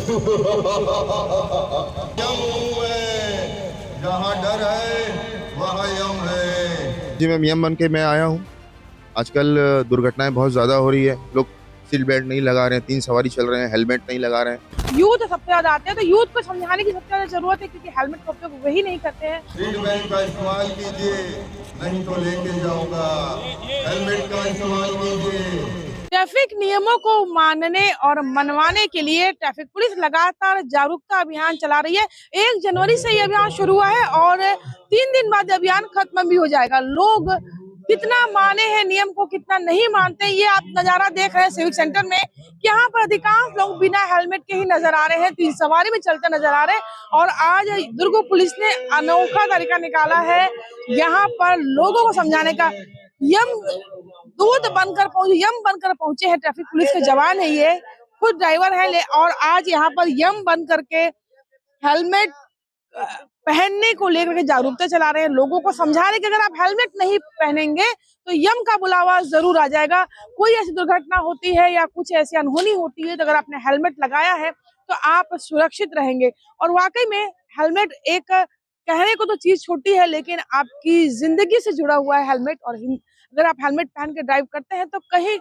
यम हूँ मैं, जहाँ डर है वहाँ यम है। जी मैम, यम बन के मैं आया हूँ। आजकल दुर्घटनाएं बहुत ज़्यादा हो रही है। लोग सीट बेल्ट नहीं लगा रहे हैं, 3 सवारी चल रहे हैं, हेलमेट नहीं लगा रहे हैं। यूथ सबसे ज्यादा आते हैं, तो यूथ को समझाने की सबसे ज्यादा जरूरत है, क्योंकि हेलमेट का उपयोग वही नहीं करते हैं। सीट बेल्ट का इस्तेमाल कीजिए, नहीं तो लेके जाऊंगा। हेलमेट का इस्तेमाल कीजिए। ट्रैफिक नियमों को मानने और मनवाने के लिए ट्रैफिक पुलिस लगातार जागरूकता अभियान चला रही है। 1 जनवरी से ये अभियान शुरू हुआ है और 3 दिन बाद अभियान खत्म भी हो जाएगा। लोग कितना माने हैं नियम को, कितना नहीं मानते, ये आप नजारा देख रहे हैं सिविक सेंटर में। यहाँ पर अधिकांश लोग बिना हेलमेट के ही नजर आ रहे हैं, 3 सवारी में चलते नजर आ रहे हैं। और आज दुर्ग पुलिस ने अनोखा तरीका निकाला है यहाँ पर लोगों को समझाने का। यम दूध बनकर पहुंचे, यम बनकर पहुंचे हैं, ट्रैफिक पुलिस के जवान है, ये खुद ड्राइवर है और आज यहाँ पर यम बन करके हेलमेट पहनने को लेकर के जागरूकता चला रहे हैं, लोगों को समझा रहे हैं कि अगर आप हेलमेट नहीं पहनेंगे तो यम का बुलावा जरूर आ जाएगा। कोई ऐसी दुर्घटना होती है या कुछ ऐसी अनहोनी होती है तो अगर आपने हेलमेट लगाया है तो आप सुरक्षित रहेंगे। और वाकई में हेलमेट एक कहने को तो चीज छोटी है, लेकिन आपकी जिंदगी से जुड़ा हुआ है हेलमेट। और अगर आप हेलमेट पहन के ड्राइव करते हैं तो कहीं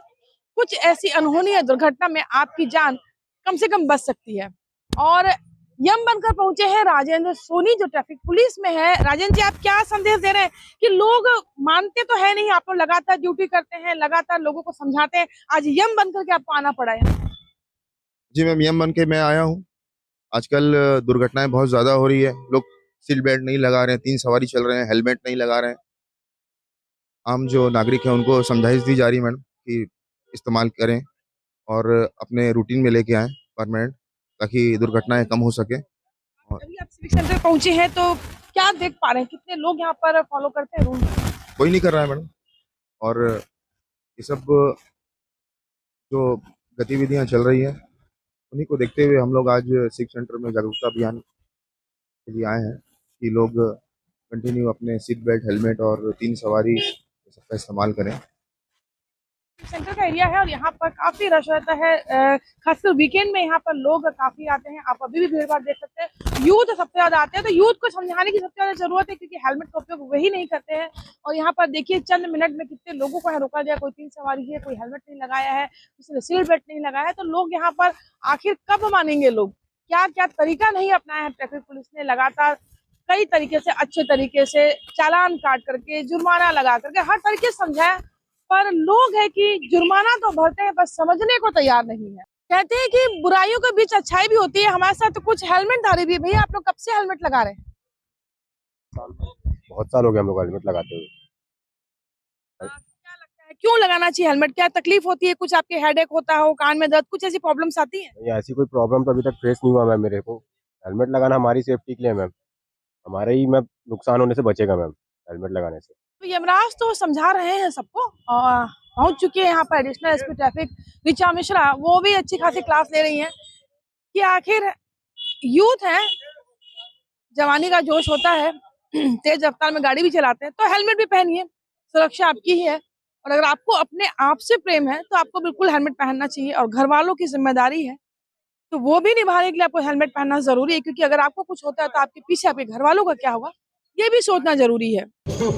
कुछ ऐसी अनहोनी या दुर्घटना में आपकी जान कम से कम बच सकती है। और यम बनकर पहुंचे हैं राजेंद्र सोनी, जो ट्रैफिक पुलिस में है। राजेंद्र जी, आप क्या संदेश दे रहे हैं कि लोग मानते तो है नहीं, आप लोग लगातार ड्यूटी करते हैं, लगातार लोगों को समझाते हैं, आज यम बनकर के आपको आना पड़ा है। जी मैम, यम बन के मैं आया हूँ। आजकल दुर्घटनाएं बहुत ज़्यादा हो रही है। लोग सीट बेल्ट नहीं लगा रहे हैं, 3 सवारी चल रहे हैं, हेलमेट नहीं लगा रहे हैं। आम जो नागरिक हैं उनको समझाइश दी जा रही है मैडम कि इस्तेमाल करें और अपने रूटीन में लेके आएँ परमानेंट, ताकि दुर्घटनाएं कम हो सके। और अभी आप सिविक सेंटर पहुंचे हैं तो क्या देख पा रहे हैं, कितने लोग यहाँ पर फॉलो करते हैं रूल? कोई नहीं कर रहा है मैडम। और ये सब जो गतिविधियां चल रही हैं, उन्हीं को देखते हुए हम लोग आज सिख सेंटर में जागरूकता अभियान के लिए आए हैं कि लोग कंटिन्यू अपने सीट बेल्ट, हेलमेट और 3 सवारी सबका इस्तेमाल करें। सेंटर का एरिया है और यहाँ पर काफी रश रहता है, खासकर वीकेंड में यहाँ पर लोग काफी आते हैं। आप अभी भी भीड़ भाड़ देख सकते हैं, यूथ सबसे ज्यादा आते हैं, तो यूथ को समझाने की सबसे ज्यादा जरूरत है, क्योंकि हेलमेट का उपयोग वही नहीं करते हैं। और यहाँ पर देखिए चंद मिनट में कितने लोगों को रोका गया, कोई 3 सवारी है, कोई हेलमेट नहीं लगाया है, किसी ने सीट बेल्ट नहीं लगाया है। तो लोग यहाँ पर आखिर कब मानेंगे लोग? क्या क्या तरीका नहीं अपनाया है ट्रैफिक पुलिस ने, लगातार कई तरीके से, अच्छे तरीके से चालान काट करके, जुर्माना लगा करके, हर तरीके से समझाया। पर लोग है कि जुर्माना तो भरते हैं, बस समझने को तैयार नहीं है। कहते हैं कि बुराइयों के बीच अच्छाई भी होती है। हमारे साथ तो कुछ हेलमेट धारी भी है। भैया, आप लोग कब से हेलमेट लगा रहे हैं? बहुत साल हो गए हम लोग हेलमेट लगाते हुए। क्या लगता है क्यों लगाना चाहिए हेलमेट? क्या तकलीफ होती है, कुछ आपके हेडेक होता हो, कान में दर्द, कुछ ऐसी प्रॉब्लम्स आती है? नहीं, ऐसी कोई प्रॉब्लम तो अभी तक फेस नहीं हुआ मैम मेरे को। हेलमेट लगाना हमारी सेफ्टी के लिए है मैम, हमारे ही मैम नुकसान होने से बचेगा मैम हेलमेट लगाने से। तो यमराज तो समझा रहे हैं सबको, और पहुंच चुके हैं यहाँ पर additional SP traffic Richa Mishra, वो भी अच्छी खासी क्लास ले रही हैं कि आखिर यूथ है, जवानी का जोश होता है, तेज रफ्तार में गाड़ी भी चलाते हैं, तो हेलमेट भी पहनिए, सुरक्षा आपकी ही है। और अगर आपको अपने आप से प्रेम है तो आपको बिल्कुल हेलमेट पहनना चाहिए। और घर वालों की जिम्मेदारी है तो वो भी निभाने के लिए आपको हेलमेट पहनना जरूरी है, क्योंकि अगर आपको कुछ होता है तो आपके पीछे आपके घर वालों का क्या होगा, ये भी सोचना जरूरी है। यम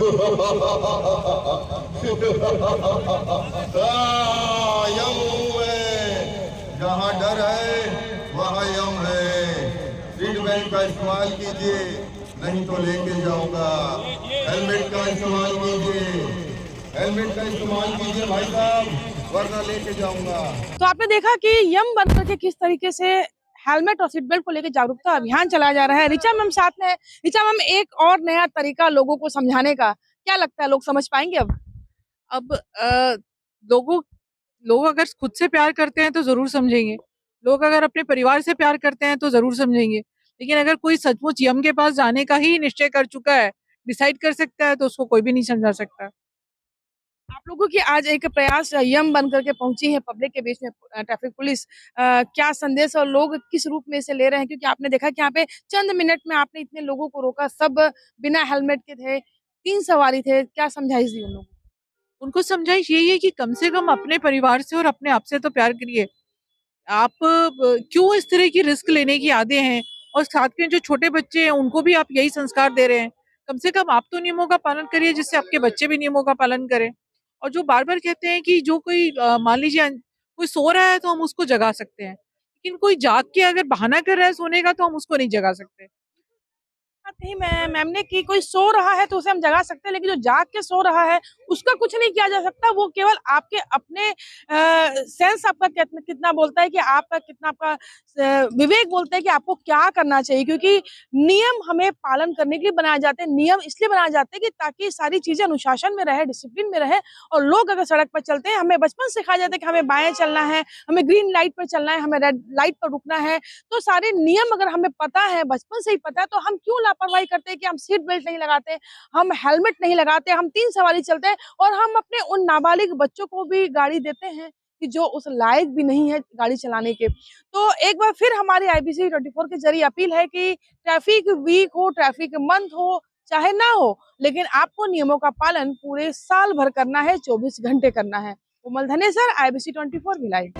हूँ मैं, जहाँ डर है वहाँ यम है। सीट बेल्ट का इस्तेमाल कीजिए, नहीं तो लेके जाऊंगा। हेलमेट का इस्तेमाल कीजिए, हेलमेट का इस्तेमाल कीजिए भाई साहब, वरना लेके जाऊंगा। तो आपने देखा कि यम बन करके किस तरीके से हेलमेट और सीट बेल्ट को लेकर जागरूकता अभियान चलाया जा रहा है। ऋचा मैम साथ में है। ऋचा मैम, एक और नया तरीका लोगों को समझाने का, क्या लगता है लोग समझ पाएंगे अब? अब लोगों लोग अगर खुद से प्यार करते हैं तो ज़रूर समझेंगे। लोग अगर अपने परिवार से प्यार करते हैं तो ज़रूर समझेंगे। लेकिन अगर कोई सचमुच यम के पास जाने का ही निश्चय कर चुका है, डिसाइड कर सकता है, तो उसको कोई भी नहीं समझा सकता। आप लोगों की आज एक प्रयास यम बन करके पहुंची है पब्लिक के बीच में, ट्रैफिक पुलिस, क्या संदेश और लोग किस रूप में इसे ले रहे हैं? क्योंकि आपने देखा कि यहाँ पे चंद मिनट में आपने इतने लोगों को रोका, सब बिना हेलमेट के थे, 3 सवारी थे, क्या समझाइश दी उन लोगों को? उनको समझाइश यही है कि कम से कम अपने परिवार से और अपने आप से तो प्यार करिए। आप क्यों इस तरह की रिस्क लेने की आदे हैं, और साथ में जो छोटे बच्चे हैं उनको भी आप यही संस्कार दे रहे हैं। कम से कम आप तो नियमों का पालन करिए, जिससे आपके बच्चे भी नियमों का पालन करें। और जो बार-बार कहते हैं कि जो कोई मान लीजिए कोई सो रहा है तो हम उसको जगा सकते हैं, लेकिन कोई जाग के अगर बहाना कर रहा है सोने का तो हम उसको नहीं जगा सकते। बात नहीं मैम ने कि कोई सो रहा है तो उसे हम जगा सकते हैं, लेकिन जो जाग के सो रहा है उसका कुछ नहीं किया जा सकता। वो केवल आपके अपने सेंस आपका कितना बोलता है कि आपका कितना आपका विवेक बोलता है कि आपको क्या करना चाहिए, क्योंकि नियम हमें पालन करने के लिए बनाए जाते हैं। नियम इसलिए बनाए जाते हैं कि ताकि सारी चीजें अनुशासन में रहे, डिसिप्लिन में रहे। और लोग अगर सड़क पर चलते हैं, हमें बचपन से सिखाया जाता है कि हमें बाएं चलना है, हमें ग्रीन लाइट पर चलना है, हमें रेड लाइट पर रुकना है। तो सारे नियम अगर हमें पता है, बचपन से ही पता है, तो हम क्यों लापरवाही करते हैं कि हम सीट बेल्ट नहीं लगाते, हम हेलमेट नहीं लगाते, हम 3 सवारी चलते हैं और हम अपने उन नाबालिग बच्चों को भी गाड़ी देते हैं कि जो उस लायक भी नहीं है गाड़ी चलाने के। तो एक बार फिर हमारी आईबीसी 24 के जरिए अपील है कि ट्रैफिक वीक हो, ट्रैफिक मंथ हो, चाहे ना हो, लेकिन आपको नियमों का पालन पूरे साल भर करना है, 24 घंटे करना है। कोमल धनेसर, आईबीसी 24 भिलाई।